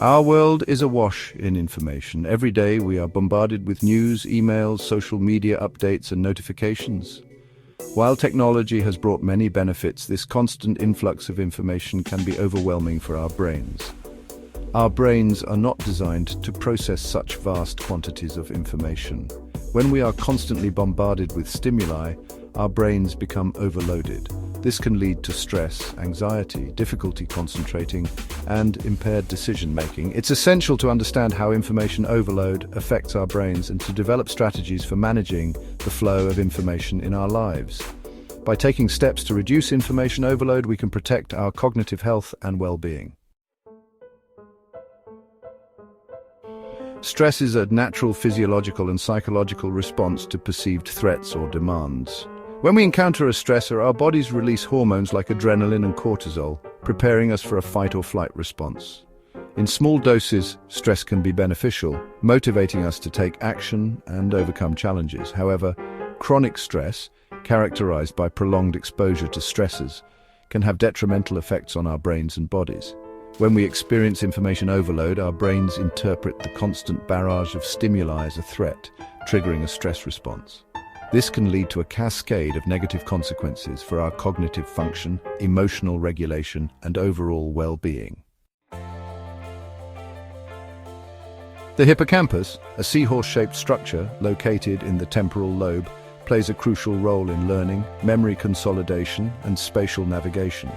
Our world is awash in information. Every day we are bombarded with news, emails, social media updates, and notifications. While technology has brought many benefits, this constant influx of information can be overwhelming for our brains. Our brains are not designed to process such vast quantities of information. When we are constantly bombarded with stimuli, our brains become overloaded. This can lead to stress, anxiety, difficulty concentrating, and impaired decision-making. It's essential to understand how information overload affects our brains and to develop strategies for managing the flow of information in our lives. By taking steps to reduce information overload, we can protect our cognitive health and well-being. Stress is a natural physiological and psychological response to perceived threats or demands. When we encounter a stressor, our bodies release hormones like adrenaline and cortisol, preparing us for a fight or flight response. In small doses, stress can be beneficial, motivating us to take action and overcome challenges. However, chronic stress, characterized by prolonged exposure to stressors, can have detrimental effects on our brains and bodies. When we experience information overload, our brains interpret the constant barrage of stimuli as a threat, triggering a stress response. This can lead to a cascade of negative consequences for our cognitive function, emotional regulation, and overall well-being. The hippocampus, a seahorse-shaped structure located in the temporal lobe, plays a crucial role in learning, memory consolidation, and spatial navigation.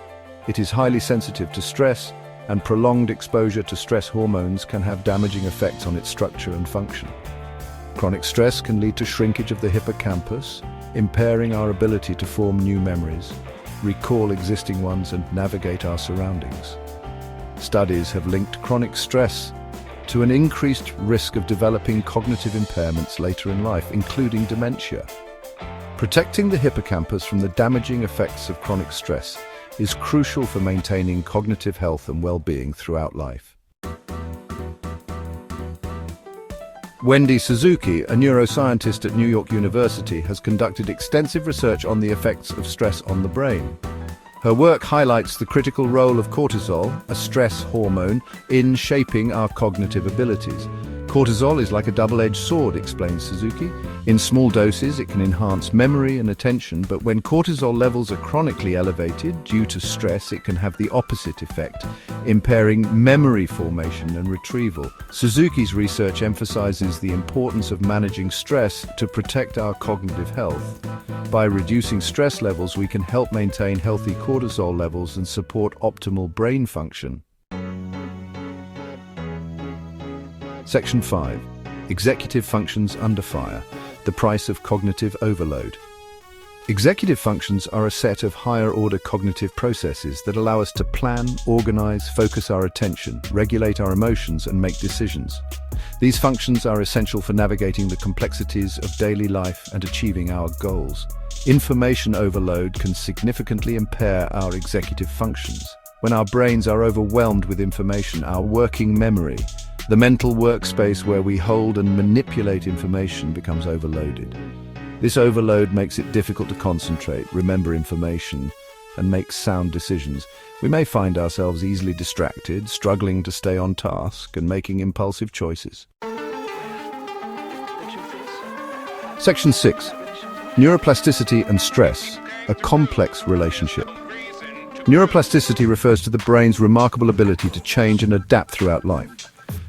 It is highly sensitive to stress, and prolonged exposure to stress hormones can have damaging effects on its structure and function. Chronic stress can lead to shrinkage of the hippocampus, impairing our ability to form new memories, recall existing ones, and navigate our surroundings. Studies have linked chronic stress to an increased risk of developing cognitive impairments later in life, including dementia. Protecting the hippocampus from the damaging effects of chronic stress is crucial for maintaining cognitive health and well-being throughout life. Wendy Suzuki, a neuroscientist at New York University, has conducted extensive research on the effects of stress on the brain. Her work highlights the critical role of cortisol, a stress hormone, in shaping our cognitive abilities. Cortisol is like a double-edged sword, explains Suzuki. In small doses, it can enhance memory and attention, but when cortisol levels are chronically elevated due to stress, it can have the opposite effect, impairing memory formation and retrieval. Suzuki's research emphasizes the importance of managing stress to protect our cognitive health. By reducing stress levels, we can help maintain healthy cortisol levels and support optimal brain function. Section 5. Executive functions under fire. The price of cognitive overload. Executive functions are a set of higher-order cognitive processes that allow us to plan, organize, focus our attention, regulate our emotions, and make decisions. These functions are essential for navigating the complexities of daily life and achieving our goals. Information overload can significantly impair our executive functions. When our brains are overwhelmed with information, our working memory, the mental workspace where we hold and manipulate information, becomes overloaded. This overload makes it difficult to concentrate, remember information, and make sound decisions. We may find ourselves easily distracted, struggling to stay on task, and making impulsive choices. Section 6. Neuroplasticity and stress, a complex relationship. Neuroplasticity refers to the brain's remarkable ability to change and adapt throughout life.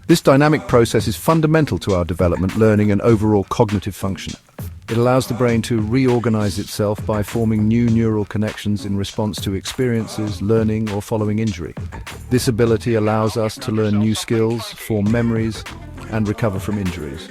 This dynamic process is fundamental to our development, learning, and overall cognitive function. It allows the brain to reorganize itself by forming new neural connections in response to experiences, learning, or following injury. This ability allows us to learn new skills, form memories, and recover from injuries.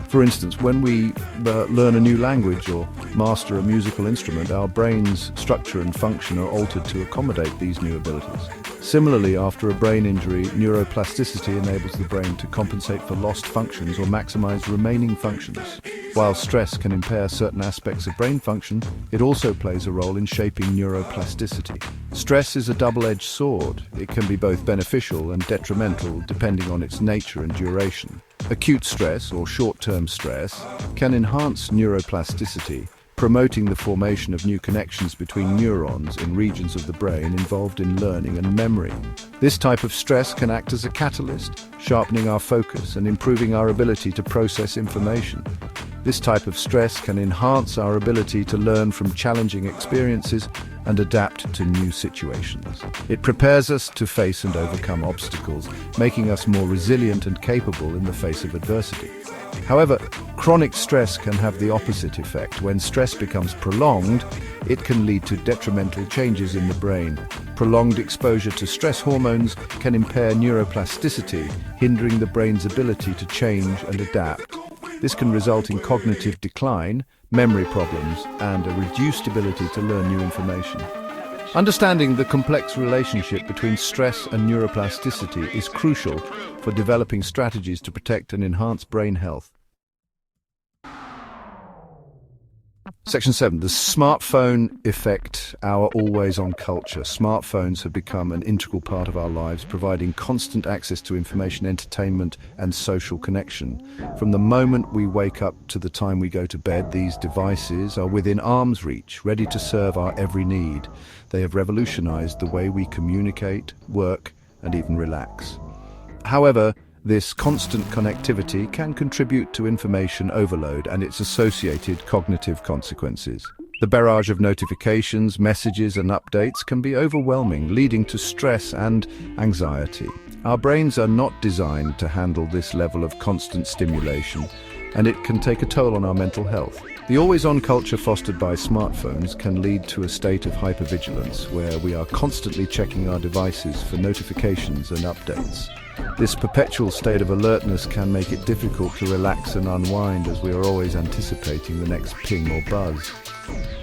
For instance, when we learn a new language or master a musical instrument, our brain's structure and function are altered to accommodate these new abilities. Similarly, after a brain injury, neuroplasticity enables the brain to compensate for lost functions or maximize remaining functions. While stress can impair certain aspects of brain function, it also plays a role in shaping neuroplasticity. Stress is a double-edged sword. It can be both beneficial and detrimental depending on its nature and duration. Acute stress, or short-term stress, can enhance neuroplasticity, promoting the formation of new connections between neurons in regions of the brain involved in learning and memory. This type of stress can act as a catalyst, sharpening our focus and improving our ability to process information. This type of stress can enhance our ability to learn from challenging experiences and adapt to new situations. It prepares us to face and overcome obstacles, making us more resilient and capable in the face of adversity. However, chronic stress can have the opposite effect. When stress becomes prolonged, it can lead to detrimental changes in the brain. Prolonged exposure to stress hormones can impair neuroplasticity, hindering the brain's ability to change and adapt. This can result in cognitive decline, memory problems, and a reduced ability to learn new information. Understanding the complex relationship between stress and neuroplasticity is crucial for developing strategies to protect and enhance brain health. Section 7. The smartphone effect, our always-on culture. Smartphones have become an integral part of our lives, providing constant access to information, entertainment, and social connection. From the moment we wake up to the time we go to bed, these devices are within arm's reach, ready to serve our every need. They have revolutionized the way we communicate, work, and even relax. However, this constant connectivity can contribute to information overload and its associated cognitive consequences. The barrage of notifications, messages, and updates can be overwhelming, leading to stress and anxiety. Our brains are not designed to handle this level of constant stimulation, and it can take a toll on our mental health. The always-on culture fostered by smartphones can lead to a state of hypervigilance, where we are constantly checking our devices for notifications and updates. This perpetual state of alertness can make it difficult to relax and unwind, as we are always anticipating the next ping or buzz.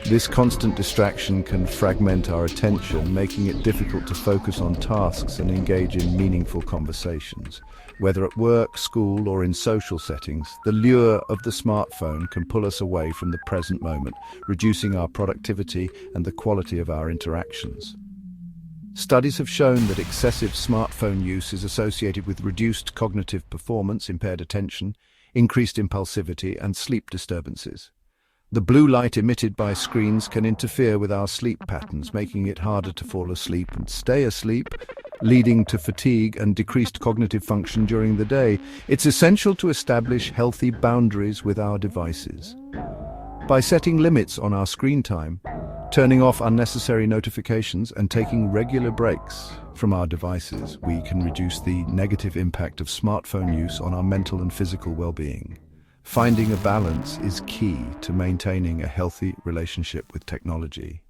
This constant distraction can fragment our attention, making it difficult to focus on tasks and engage in meaningful conversations. Whether at work, school, or in social settings, the lure of the smartphone can pull us away from the present moment, reducing our productivity and the quality of our interactions. Studies have shown that excessive smartphone use is associated with reduced cognitive performance, impaired attention, increased impulsivity, and sleep disturbances. The blue light emitted by screens can interfere with our sleep patterns, making it harder to fall asleep and stay asleep, leading to fatigue and decreased cognitive function during the day. It's essential to establish healthy boundaries with our devices. By setting limits on our screen time, turning off unnecessary notifications, and taking regular breaks from our devices, we can reduce the negative impact of smartphone use on our mental and physical well-being. Finding a balance is key to maintaining a healthy relationship with technology.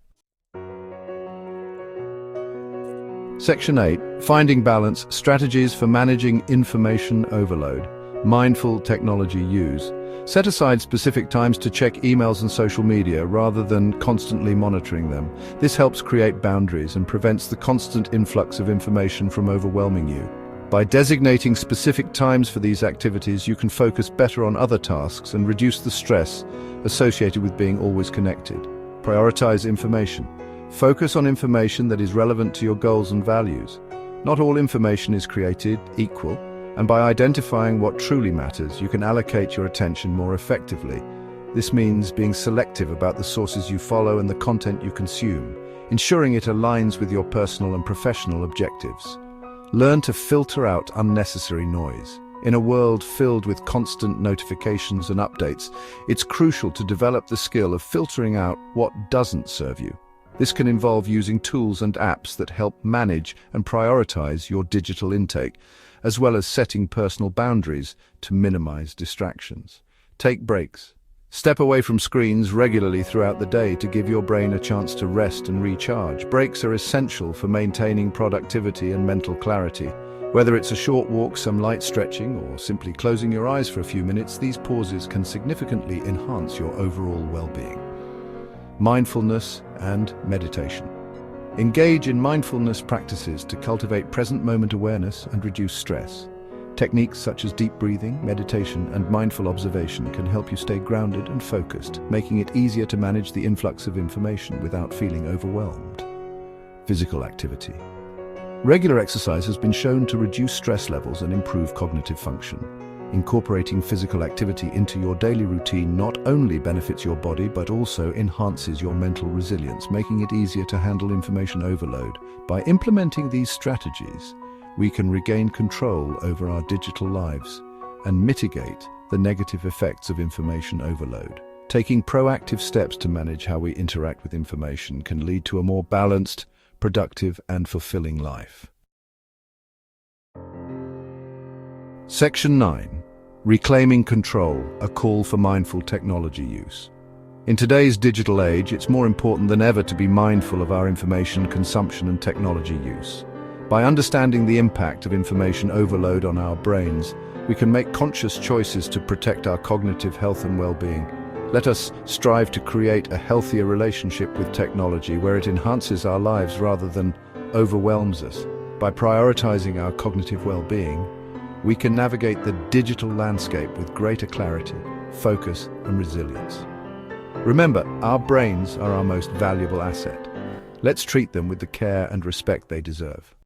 Section 8. Finding balance, strategies for managing information overload. Mindful technology use. Set aside specific times to check emails and social media rather than constantly monitoring them. This helps create boundaries and prevents the constant influx of information from overwhelming you. By designating specific times for these activities, you can focus better on other tasks and reduce the stress associated with being always connected. Prioritize information. Focus on information that is relevant to your goals and values. Not all information is created equal, and by identifying what truly matters, you can allocate your attention more effectively. This means being selective about the sources you follow and the content you consume, ensuring it aligns with your personal and professional objectives. Learn to filter out unnecessary noise. In a world filled with constant notifications and updates, it's crucial to develop the skill of filtering out what doesn't serve you. This can involve using tools and apps that help manage and prioritize your digital intake, as well as setting personal boundaries to minimize distractions. Take breaks. Step away from screens regularly throughout the day to give your brain a chance to rest and recharge. Breaks are essential for maintaining productivity and mental clarity. Whether it's a short walk, some light stretching, or simply closing your eyes for a few minutes, these pauses can significantly enhance your overall well-being. Mindfulness and meditation. Engage in mindfulness practices to cultivate present moment awareness and reduce stress. Techniques such as deep breathing, meditation, and mindful observation can help you stay grounded and focused, making it easier to manage the influx of information without feeling overwhelmed. Physical activity. Regular exercise has been shown to reduce stress levels and improve cognitive function. Incorporating physical activity into your daily routine not only benefits your body but also enhances your mental resilience, making it easier to handle information overload. By implementing these strategies, we can regain control over our digital lives and mitigate the negative effects of information overload. Taking proactive steps to manage how we interact with information can lead to a more balanced, productive, and fulfilling life. Section 9. Reclaiming Control, a call for mindful technology use. In today's digital age, it's more important than ever to be mindful of our information consumption and technology use. By understanding the impact of information overload on our brains, we can make conscious choices to protect our cognitive health and well-being. Let us strive to create a healthier relationship with technology where it enhances our lives rather than overwhelms us. By prioritizing our cognitive well-being, we can navigate the digital landscape with greater clarity, focus, and resilience. Remember, our brains are our most valuable asset. Let's treat them with the care and respect they deserve.